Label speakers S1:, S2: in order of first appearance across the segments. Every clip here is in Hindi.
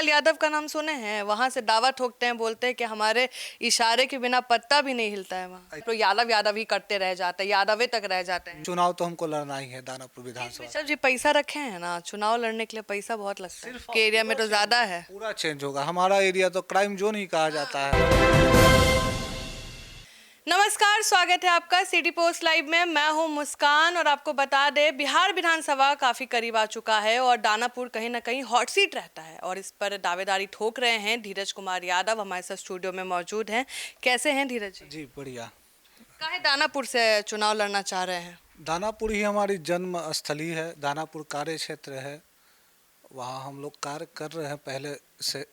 S1: रीतलाल यादव का नाम सुने हैं? वहां से दावा ठोकते हैं, बोलते हैं कि हमारे इशारे के बिना पत्ता भी नहीं हिलता है वहाँ। तो यादव यादव ही करते रह जाते हैं, यादवे तक रह जाते हैं।
S2: चुनाव तो हमको लड़ना ही है दानापुर विधानसभा।
S1: बिशप जी पैसा रखे हैं ना, चुनाव लड़ने के लिए पैसा बहुत लगता है,
S2: सिर्फ
S1: के एरिया में तो ज्यादा है।
S2: पूरा चेंज होगा। हमारा एरिया तो क्राइम जोन ही कहा जाता है।
S1: नमस्कार, स्वागत है आपका सिटी पोस्ट लाइव में। मैं हूं मुस्कान और आपको बता दें बिहार विधानसभा काफी करीब आ चुका है और दानापुर कहीं ना कहीं हॉट सीट रहता है और इस पर दावेदारी ठोक रहे हैं धीरज कुमार यादव हमारे साथ स्टूडियो में मौजूद हैं। कैसे हैं धीरज जी?
S2: जी बढ़िया।
S1: काहे दानापुर से चुनाव लड़ना चाह रहे हैं?
S2: दानापुर ही हमारी जन्म स्थली है, दानापुर कार्य क्षेत्र है, वहाँ हम लोग कार्य कर रहे हैं पहले से।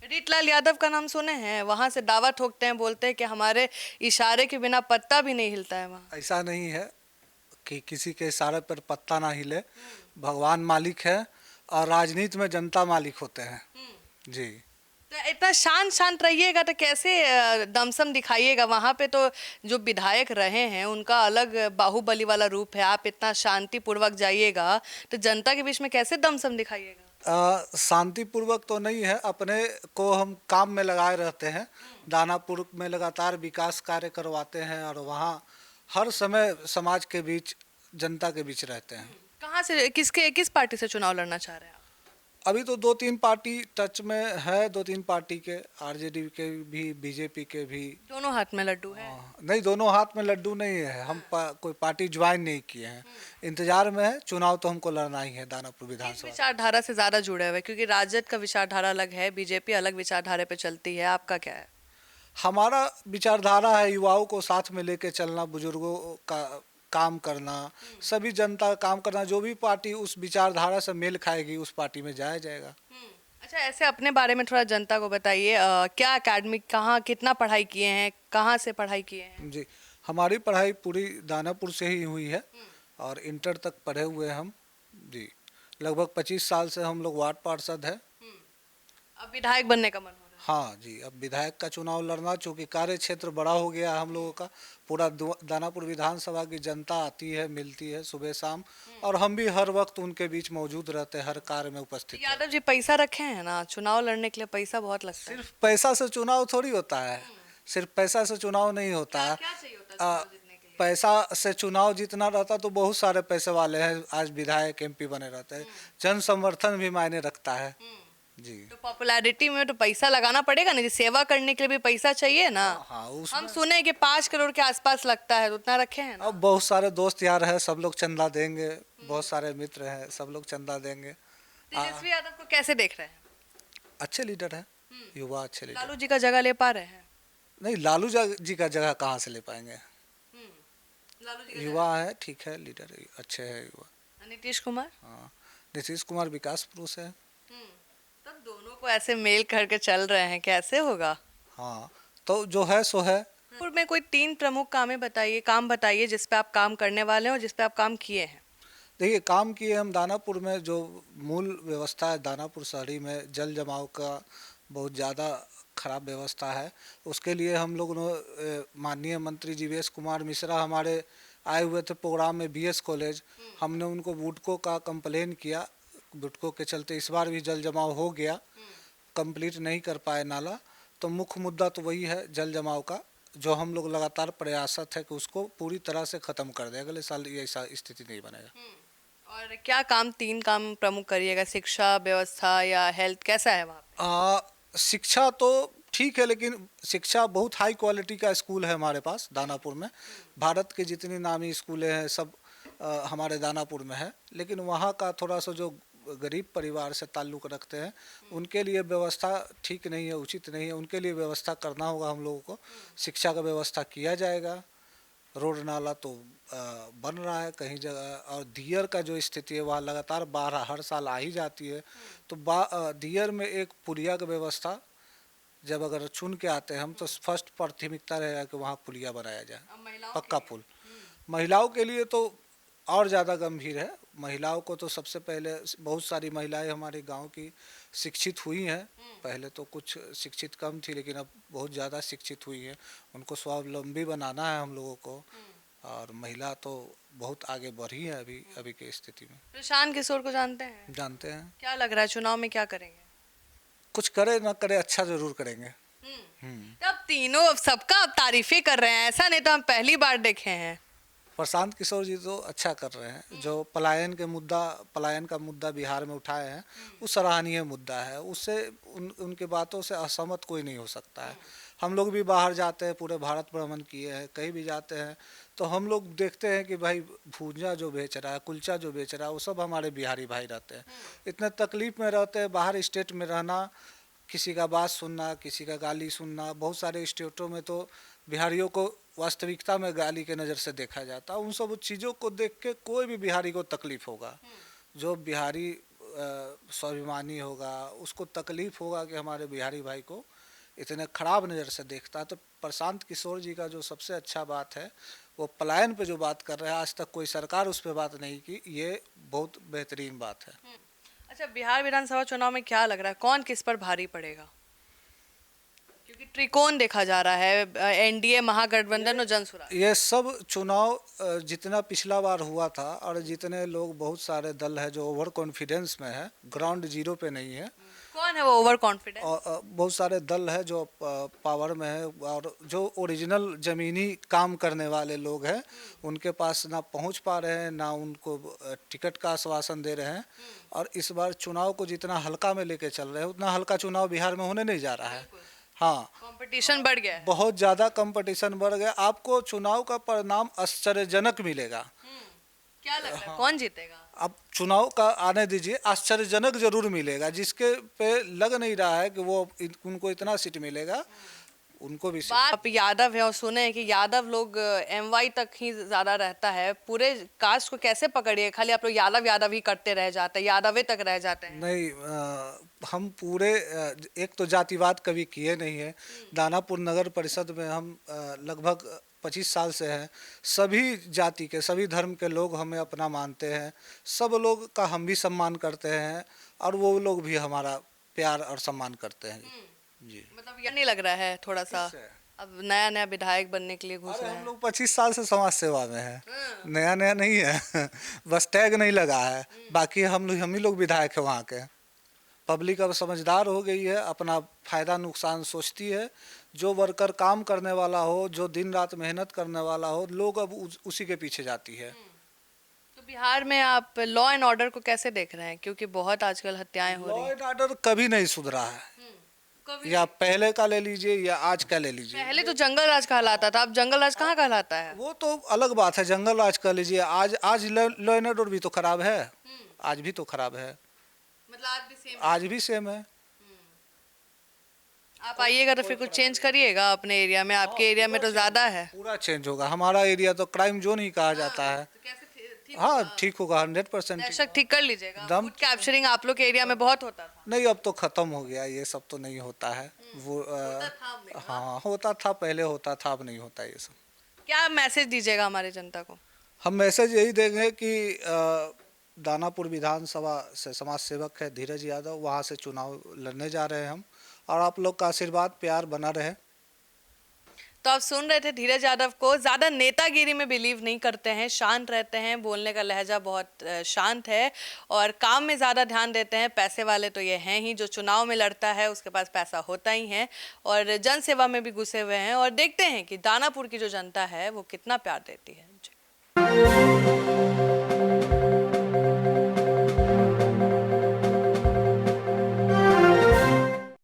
S1: रीतलाल यादव का नाम सुने हैं? वहां से दावा ठोकते हैं, बोलते हैं कि हमारे इशारे के बिना पत्ता भी नहीं हिलता है वहाँ।
S2: ऐसा नहीं है कि किसी के इशारे पर पत्ता ना हिले। भगवान मालिक है और राजनीति में जनता मालिक होते हैं। जी।
S1: तो इतना शांत शांत रहिएगा तो कैसे दमसम दिखाइएगा? वहां पे तो जो विधायक रहे हैं उनका अलग बाहुबली वाला रूप है, आप इतना शांति पूर्वक जाइएगा तो जनता के बीच में कैसे दमसम दिखाइएगा?
S2: शांतिपूर्वक तो नहीं है, अपने को हम काम में लगाए रहते हैं। दानापुर में लगातार विकास कार्य करवाते हैं और वहाँ हर समय समाज के बीच, जनता के बीच रहते हैं।
S1: कहाँ से किस पार्टी से चुनाव लड़ना चाह रहे हैं आप?
S2: अभी तो 2-3 पार्टी टच में है, 2-3 पार्टी के, आरजेडी के भी, बीजेपी के भी।
S1: दोनों हाथ में लड्डू है?
S2: नहीं, दोनों हाथ में लड्डू नहीं है। हम कोई पार्टी ज्वाइन नहीं किए हैं, इंतजार में है। चुनाव तो हमको लड़ना ही है दानापुर
S1: किस
S2: विधानसभा।
S1: विचारधारा से ज्यादा जुड़े हुए? क्योंकि राजद का विचारधारा अलग है, बीजेपी अलग विचारधारा पे चलती है, आपका क्या है?
S2: हमारा विचारधारा है युवाओं को साथ में लेके चलना, बुजुर्गों का काम करना, सभी जनता का काम करना। जो भी पार्टी उस विचारधारा से मेल खाएगी उस पार्टी में जाया जाएगा।
S1: अच्छा, ऐसे अपने बारे में थोड़ा जनता को बताइए, क्या एकेडमिक, कहाँ कितना पढ़ाई किए हैं, कहाँ से पढ़ाई किए हैं?
S2: जी, हमारी पढ़ाई पूरी दानापुर से ही हुई है और इंटर तक पढ़े हुए हैं हम। जी, लगभग 25 साल से हम लोग वार्ड पार्षद है।
S1: अब विधायक बनने का मन हो रहा
S2: हाँ जी, अब विधायक का चुनाव लड़ना, चूँकि कार्य क्षेत्र बड़ा हो गया है हम लोगों का। पूरा दानापुर विधानसभा की जनता आती है, मिलती है सुबह शाम, और हम भी हर वक्त उनके बीच मौजूद रहते हैं, हर कार्य में उपस्थित
S1: है?
S2: रहते हैं।
S1: यादव जी पैसा रखे हैं ना, चुनाव लड़ने के लिए पैसा बहुत लगता है।
S2: सिर्फ पैसा से चुनाव थोड़ी होता है। सिर्फ पैसा से चुनाव नहीं होता है।
S1: क्या चाहिए होता है
S2: आ,
S1: चुनाव जीतने के लिए?
S2: पैसा से चुनाव जीतना रहता तो बहुत सारे पैसे वाले हैं आज विधायक एमपी बने रहते हैं। जन समर्थन भी मायने रखता है। जी।
S1: तो पॉपुलैरिटी में तो पैसा लगाना पड़ेगा ना जी, सेवा करने के लिए भी पैसा चाहिए ना।
S2: हाँ,
S1: हम
S2: उसमें
S1: सुने कि 5 करोड़ के आसपास लगता है, तो उतना रखे हैं ना?
S2: अब बहुत सारे दोस्त यार हैं, सब लोग चंदा देंगे। बहुत सारे मित्र हैं, सब लोग चंदा देंगे।
S1: तेजस्वी यादव को कैसे देख रहे हैं?
S2: अच्छे लीडर हैं, युवा अच्छे लीडर।
S1: लालू जी का जगह ले पा रहे हैं?
S2: नहीं, जी का जगह कहाँ से ले पाएंगे?
S1: लालू जी
S2: युवा है, ठीक है, लीडर अच्छे है युवा।
S1: नीतीश कुमार?
S2: हाँ, नीतीश कुमार विकास पुरुष है।
S1: तब दोनों को ऐसे मेल करके चल रहे हैं, कैसे होगा?
S2: हाँ, तो जो है सो है।
S1: दानापुर में कोई 3 प्रमुख काम बताइए जिस पे आप काम करने वाले हैं और जिस पे आप काम किए हैं।
S2: देखिए, काम किए हम दानापुर में। जो मूल व्यवस्था है दानापुर शहरी में, जल जमाव का बहुत ज़्यादा खराब व्यवस्था है। उसके लिए हम लोग ने माननीय मंत्री जीवेश कुमार मिश्रा हमारे आए हुए थे प्रोग्राम में, बीएस कॉलेज। हमने उनको बुडको का कंप्लेन किया, बुडको के चलते इस बार भी जल जमाव हो गया, कंप्लीट नहीं कर पाए नाला। तो मुख्य मुद्दा तो वही है जल जमाव का, जो हम लोग लगातार प्रयासरत है कि उसको पूरी तरह से ख़त्म कर दें। अगले साल ये ऐसा स्थिति नहीं बनेगा।
S1: और क्या काम, 3 काम प्रमुख करिएगा? शिक्षा व्यवस्था या हेल्थ, कैसा है वहाँ पे?
S2: शिक्षा तो ठीक है, लेकिन शिक्षा बहुत हाई क्वालिटी का स्कूल है हमारे पास दानापुर में। भारत के जितनी नामी स्कूलें हैं सब हमारे दानापुर में है। लेकिन वहाँ का थोड़ा सा जो गरीब परिवार से ताल्लुक़ रखते हैं, उनके लिए व्यवस्था ठीक नहीं है, उचित नहीं है। उनके लिए व्यवस्था करना होगा हम लोगों को। शिक्षा का व्यवस्था किया जाएगा। रोड नाला तो बन रहा है कहीं जगह। और दियर का जो स्थिति है वहाँ लगातार बाढ़ हर साल आ ही जाती है। तो दियर में एक पुलिया की व्यवस्था जब अगर चुन के आते हैं हम, तो फर्स्ट प्राथमिकता रहेगा कि वहाँ पुलिया बनाया जाए, पक्का पुल। महिलाओं के लिए तो और ज़्यादा गंभीर है। महिलाओं को तो सबसे पहले, बहुत सारी महिलाएं हमारे गांव की शिक्षित हुई हैं। पहले तो कुछ शिक्षित कम थी, लेकिन अब बहुत ज़्यादा शिक्षित हुई है। उनको स्वावलंबी बनाना है हम लोगों को, और महिला तो बहुत आगे बढ़ी है अभी की स्थिति में।
S1: प्रशांत किशोर को जानते हैं?
S2: जानते हैं।
S1: क्या लग रहा है चुनाव में क्या करेंगे?
S2: कुछ करे ना करे अच्छा जरूर करेंगे।
S1: तो अब तीनों अब सबका अब तारीफें कर रहे हैं, ऐसा नहीं तो हम पहली बार देखे हैं।
S2: प्रशांत किशोर जी तो अच्छा कर रहे हैं। जो पलायन का मुद्दा बिहार में उठाए हैं, वो सराहनीय मुद्दा है। उससे उनके बातों से असहमत कोई नहीं हो सकता है। हम लोग भी बाहर जाते हैं, पूरे भारत भ्रमण किए हैं, कहीं भी जाते हैं तो हम लोग देखते हैं कि भाई भुजिया जो बेच रहा है, कुलचा जो बेच रहा है, वो सब हमारे बिहारी भाई रहते हैं। इतने तकलीफ में रहते हैं, बाहर स्टेट में रहना, किसी का बात सुनना, किसी का गाली सुनना। बहुत सारे स्टेटों में तो बिहारियों को वास्तविकता में गाली के नज़र से देखा जाता है। उन सब चीज़ों को देख के कोई भी बिहारी को तकलीफ होगा। जो बिहारी स्वाभिमानी होगा, उसको तकलीफ होगा कि हमारे बिहारी भाई को इतने ख़राब नज़र से देखता है। तो प्रशांत किशोर जी का जो सबसे अच्छा बात है, वो पलायन पे जो बात कर रहे हैं, आज तक कोई सरकार उस पर बात नहीं की, ये बहुत बेहतरीन बात है।
S1: अच्छा, बिहार विधानसभा चुनाव में क्या लग रहा है, कौन किस पर भारी पड़ेगा? क्योंकि त्रिकोण देखा जा रहा है, एनडीए, महागठबंधन और जनसुराज।
S2: ये सब चुनाव जितना पिछला बार हुआ था, और जितने लोग, बहुत सारे दल है जो ओवर कॉन्फिडेंस में है, ग्राउंड जीरो पे नहीं है।
S1: कौन है वो ओवर कॉन्फिडेंस?
S2: और बहुत सारे दल है जो पावर में है, और जो ओरिजिनल ज़मीनी काम करने वाले लोग हैं, उनके पास ना पहुंच पा रहे हैं, ना उनको टिकट का आश्वासन दे रहे हैं। और इस बार चुनाव को जितना हल्का में लेके चल रहे हैं, उतना हल्का चुनाव बिहार में होने नहीं जा रहा है। हाँ,
S1: कंपटीशन बढ़ गया है।
S2: बहुत ज़्यादा कंपटीशन बढ़ गया। आपको चुनाव का परिणाम आश्चर्यजनक मिलेगा।
S1: क्या लग रहा है, कौन जीतेगा?
S2: अब चुनाव का आने दीजिए, आश्चर्यजनक जरूर मिलेगा। जिसके पे लग नहीं रहा है कि वो उनको इतना सीट मिलेगा, उनको भी सीट।
S1: आप यादव है और सुने हैं कि यादव लोग एमवाई तक ही ज्यादा रहता है। पूरे कास्ट को कैसे पकड़िए, खाली आप लोग यादव यादव ही करते रह जाते हैं, यादवे तक रह जाते हैं।
S2: नहीं, हम पूरे एक तो जातिवाद कभी किए नहीं है। दानापुर नगर परिषद में हम लगभग 25 साल से हैं। सभी जाति के, सभी धर्म के लोग हमें अपना मानते हैं। सब लोग का हम भी सम्मान करते हैं, और वो लोग भी हमारा प्यार और सम्मान करते हैं जी।
S1: मतलब ये नहीं लग रहा है थोड़ा सा अब नया नया विधायक बनने के लिए घुस
S2: अरे
S1: रहे
S2: हम
S1: हैं?
S2: लोग 25 साल से समाज सेवा में हैं। नया नया नहीं है बस टैग नहीं लगा है। बाकी हम ही लोग विधायक है वहाँ के। पब्लिक अब समझदार हो गई है, अपना फायदा नुकसान सोचती है। जो वर्कर काम करने वाला हो, जो दिन रात मेहनत करने वाला हो, लोग अब उसी के पीछे जाती है।
S1: तो बिहार में आप लॉ एंड ऑर्डर को कैसे देख रहे हैं? क्योंकि बहुत आजकल हत्याएं हो रही
S2: लॉ
S1: हैं।
S2: एंड ऑर्डर कभी नहीं सुधरा है, या पहले का ले लीजिए या आज का ले लीजिए।
S1: पहले तो जंगल राज कहलाता था, अब जंगल राज कहाँ कहलाता है?
S2: वो तो अलग बात है, जंगल राज का लीजिए। आज लॉ एंड ऑर्डर भी तो खराब है। आज भी तो खराब है,
S1: मतलब आज भी सेम?
S2: आज भी सेम है।
S1: आप आइएगा तो फिर कुछ चेंज करिएगा अपने एरिया में? आपके एरिया में तो ज्यादा है।
S2: पूरा चेंज होगा। हमारा एरिया तो क्राइम जोन ही कहा जाता है।
S1: तो कैसे
S2: हाँ, ठीक होगा, 100%
S1: दहशत ठीक कर लीजिएगा।
S2: दम-
S1: फूड कैप्चरिंग आप लोग के एरिया में बहुत होता था।
S2: नहीं, अब तो खत्म हो गया, ये सब तो नहीं होता है। वो हाँ, होता था, पहले होता था, अब नहीं होता ये सब।
S1: क्या मैसेज दीजिएगा हमारे जनता को?
S2: हम मैसेज यही देंगे कि दानापुर विधानसभा से समाज सेवक है धीरज यादव, वहाँ से चुनाव लड़ने जा रहे हैं हम, और आप लोग का आशीर्वाद प्यार बना रहे।
S1: तो आप सुन रहे थे धीरज यादव को। ज़्यादा नेतागिरी में बिलीव नहीं करते हैं, शांत रहते हैं, बोलने का लहजा बहुत शांत है और काम में ज़्यादा ध्यान देते हैं। पैसे वाले तो ये हैं ही, जो चुनाव में लड़ता है उसके पास पैसा होता ही है, और जन सेवा में भी घुसे हुए हैं। और देखते हैं कि दानापुर की जो जनता है वो कितना प्यार देती है। जी।